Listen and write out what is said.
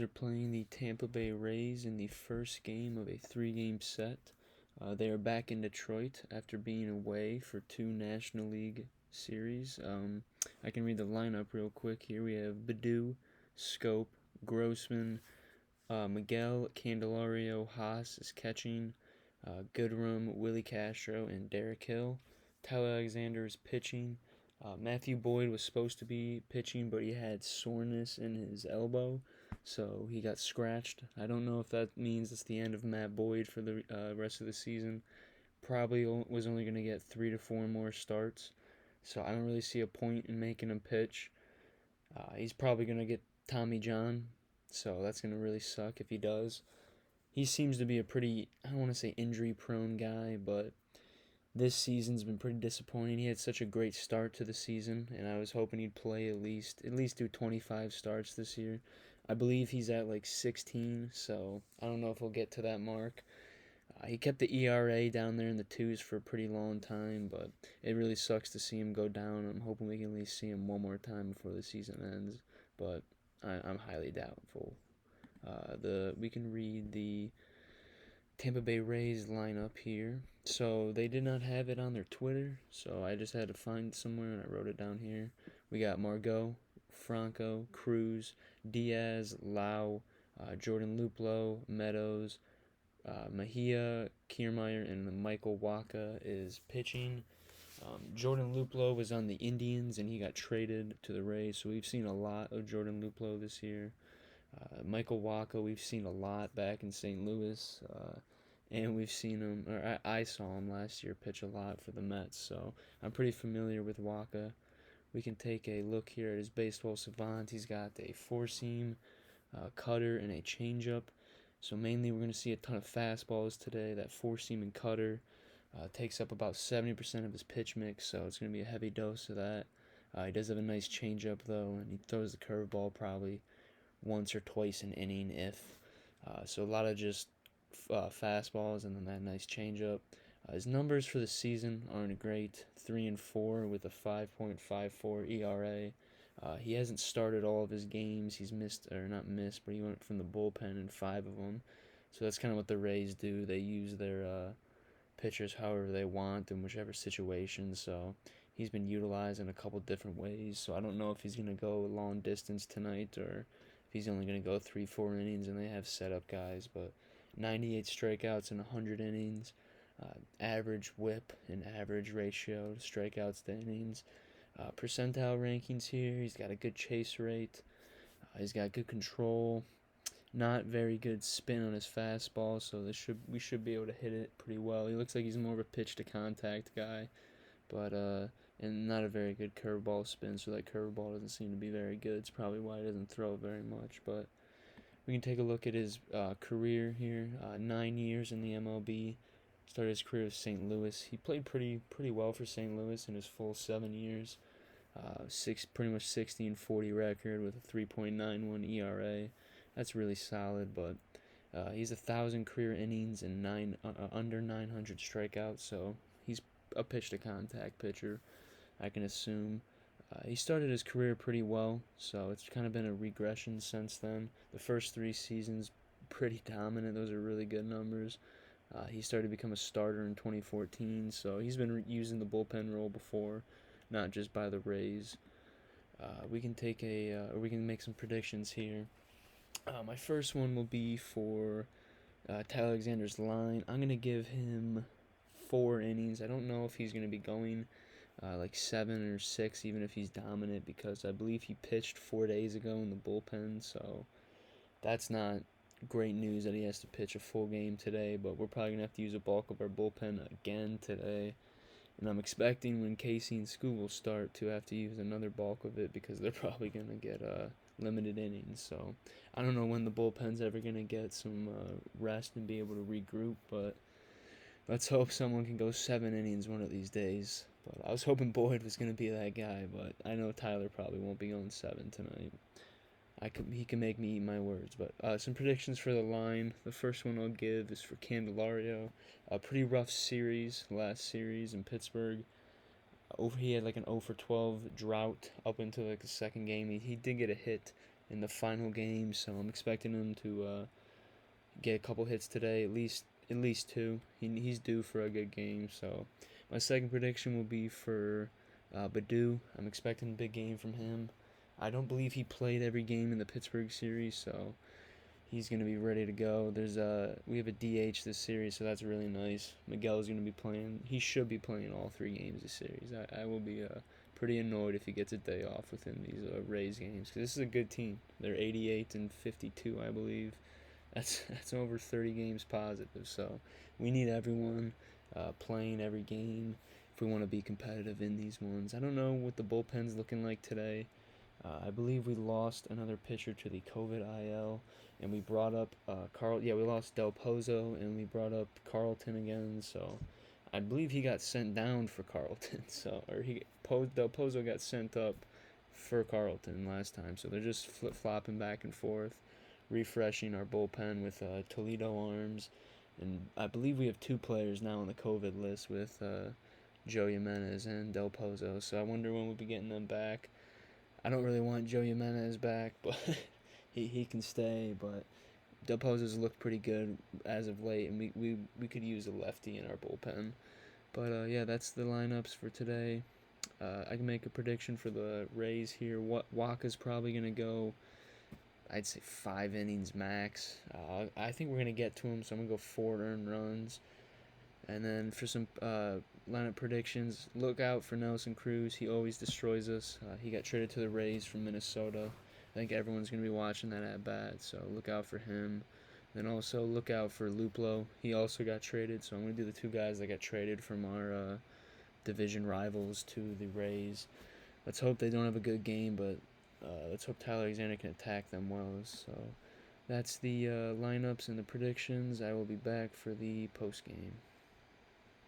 Are playing the Tampa Bay Rays in the first game of a three-game set. They are back in Detroit after being away for two National League series. I can read the lineup real quick here. We have Baду, Scope, Grossman, Miguel Candelario Haas is catching, Goodrum, Willie Castro, and Derek Hill. Tyler Alexander is pitching. Matthew Boyd was supposed to be pitching, but he had soreness in his elbow, so he got scratched. I don't know if that means it's the end of Matt Boyd for the rest of the season. Probably was only going to get 3 to 4 more starts, so I don't really see a point in making him pitch. He's probably going to get Tommy John, so that's going to really suck if he does. He seems to be a pretty, I don't want to say injury-prone guy, but this season's been pretty disappointing. He had such a great start to the season, and I was hoping he'd play at least do 25 starts this year. I believe he's at like 16, so I don't know if he'll get to that mark. He kept the ERA down there in the twos for a pretty long time, but it really sucks to see him go down. I'm hoping we can at least see him one more time before the season ends, but I'm highly doubtful. We can read the Tampa Bay Rays lineup here. So they did not have it on their Twitter, so I just had to find it somewhere and I wrote it down here. We got Margot, Franco, Cruz, Diaz, Lau, Jordan Luplow, Meadows, Mejia, Kiermaier, and Michael Waka is pitching. Jordan Luplow was on the Indians and he got traded to the Rays, so we've seen a lot of Jordan Luplow this year. Michael Waka, we've seen a lot back in St. Louis, and we've seen him, or I saw him last year pitch a lot for the Mets, so I'm pretty familiar with Waka. We can take a look here at his baseball savant. He's got a four-seam, cutter, and a changeup. So mainly we're going to see a ton of fastballs today. That four-seam and cutter takes up about 70% of his pitch mix, so it's going to be a heavy dose of that. He does have a nice changeup, though, and he throws the curveball probably once or twice an inning, if. So a lot of just fastballs and then that nice changeup. His numbers for the season aren't great. 3-4 with a 5.54 ERA. He hasn't started all of his games. He's missed, or not missed, but he went from the bullpen in 5 of them. So that's kind of what the Rays do. They use their pitchers however they want in whichever situation. So he's been utilized in a couple different ways. So I don't know if he's going to go a long distance tonight or if he's only going to go 3-4 innings and they have setup guys. But 98 strikeouts in 100 innings. Average whip and average ratio to strikeouts to innings. Percentile rankings here. He's got a good chase rate. He's got good control. Not very good spin on his fastball, so we should be able to hit it pretty well. He looks like he's more of a pitch to contact guy, but and not a very good curveball spin, so that curveball doesn't seem to be very good. It's probably why he doesn't throw very much, but we can take a look at his career here. 9 years in the MLB. Started his career with St. Louis. He played pretty well for St. Louis in his full 7 years. Pretty much 60-40 record with a 3.91 ERA. That's really solid, but he's 1,000 career innings and under 900 strikeouts, so he's a pitch-to-contact pitcher, I can assume. He started his career pretty well, so it's kind of been a regression since then. The first 3 seasons, pretty dominant. Those are really good numbers. He started to become a starter in 2014, so he's been using the bullpen role before, not just by the Rays. We can make some predictions here. My first one will be for Tyler Alexander's line. I'm going to give him 4 innings. I don't know if he's going to be going like 7 or 6, even if he's dominant, because I believe he pitched 4 days ago in the bullpen, so that's not great news that he has to pitch a full game today, but we're probably going to have to use a bulk of our bullpen again today. And I'm expecting when Casey and Scooble start to have to use another bulk of it because they're probably going to get limited innings. So I don't know when the bullpen's ever going to get some rest and be able to regroup, but let's hope someone can go 7 innings one of these days. But I was hoping Boyd was going to be that guy, but I know Tyler probably won't be going 7 tonight. He can make me eat my words, but some predictions for the line. The first one I'll give is for Candelario. A pretty rough series, last series in Pittsburgh. He had like an 0 for 12 drought up into like the second game. He did get a hit in the final game, so I'm expecting him to get a couple hits today, at least two. He's due for a good game. So my second prediction will be for Badu. I'm expecting a big game from him. I don't believe he played every game in the Pittsburgh series, so he's gonna be ready to go. We have a DH this series, so that's really nice. Miguel's gonna be playing. He should be playing all 3 games this series. I will be pretty annoyed if he gets a day off within these Rays games, because this is a good team. They're 88 and 52, I believe. That's over 30 games positive. So we need everyone playing every game if we want to be competitive in these ones. I don't know what the bullpen's looking like today. I believe we lost another pitcher to the COVID IL, and we brought up Carl. Yeah, we lost Del Pozo, and we brought up Carlton again. So I believe he got sent down for Carlton. Del Pozo got sent up for Carlton last time. So they're just flip flopping back and forth, refreshing our bullpen with Toledo arms, and I believe we have 2 players now on the COVID list with Joe Jimenez and Del Pozo. So I wonder when we'll be getting them back. I don't really want Joe Jimenez back, but he can stay. But Del Pozo's looked pretty good as of late, and we could use a lefty in our bullpen. But yeah, that's the lineups for today. I can make a prediction for the Rays here. Waka's probably gonna go, I'd say 5 innings max. I think we're gonna get to him, so I'm gonna go 4 earned runs. And then for some lineup predictions, look out for Nelson Cruz. He always destroys us. He got traded to the Rays from Minnesota. I think everyone's gonna be watching that at bat, so look out for him. Then also look out for Luplo. He also got traded, so I'm gonna do the 2 guys that got traded from our division rivals to the Rays. Let's hope they don't have a good game, but let's hope Tyler Alexander can attack them well. So that's the lineups and the predictions. I will be back for the post game.